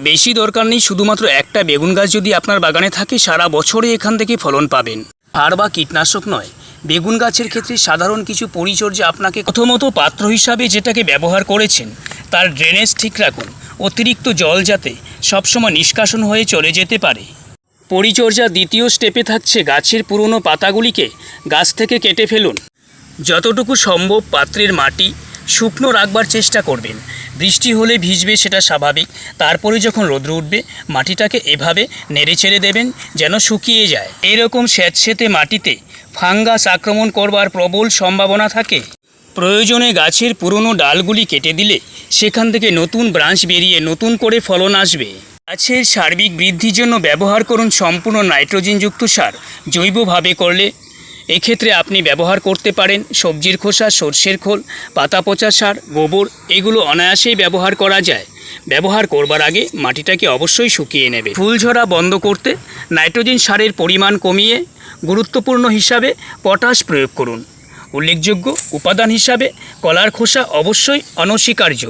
বেশি দরকার নেই, শুধুমাত্র একটা বেগুন গাছ যদি আপনার বাগানে থাকে সারা বছরে এখান থেকে ফলন পাবেন। সার বা কীটনাশক নয়, বেগুন গাছের ক্ষেত্রে সাধারণ কিছু পরিচর্যা আপনাকে প্রথমত পাত্র হিসাবে যেটাকে ব্যবহার করেছেন তার ড্রেনেজ ঠিক রাখুন, অতিরিক্ত জল যাতে সবসময় নিষ্কাশন হয়ে চলে যেতে পারে। পরিচর্যা দ্বিতীয় স্টেপে থাকছে গাছের পুরনো পাতাগুলিকে গাছ থেকে কেটে ফেলুন। যতটুকু সম্ভব পাত্রের মাটি শুকনো রাখবার চেষ্টা করবেন। বৃষ্টি হলে ভিজবে, সেটা স্বাভাবিক। তারপরে যখন রোদ্র উঠবে মাটিটাকে এভাবে নেড়ে ছেড়ে দেবেন যেন শুকিয়ে যায়। এরকম স্যাঁতসেঁতে মাটিতে ফাঙ্গাস আক্রমণ করবার প্রবল সম্ভাবনা থাকে। প্রয়োজনে গাছের পুরনো ডালগুলি কেটে দিলে সেখান থেকে নতুন ব্রাঞ্চ বেরিয়ে নতুন করে ফলন আসবে। গাছের সার্বিক বৃদ্ধির জন্য ব্যবহার করুন সম্পূর্ণ নাইট্রোজেনযুক্ত সার। জৈবভাবে করলে এক্ষেত্রে আপনি ব্যবহার করতে পারেন সবজির খোসা, সর্ষের খোল, পাতা পচা সার, গোবর। এগুলো অনায়াসেই ব্যবহার করা যায়। ব্যবহার করবার আগে মাটিটাকে অবশ্যই শুকিয়ে নেবে। ফুল ঝরা বন্ধ করতে নাইট্রোজেন সারের পরিমাণ কমিয়ে গুরুত্বপূর্ণ হিসাবে পটাশ প্রয়োগ করুন। উল্লেখযোগ্য উপাদান হিসাবে কলার খোসা অবশ্যই অনস্বীকার্য।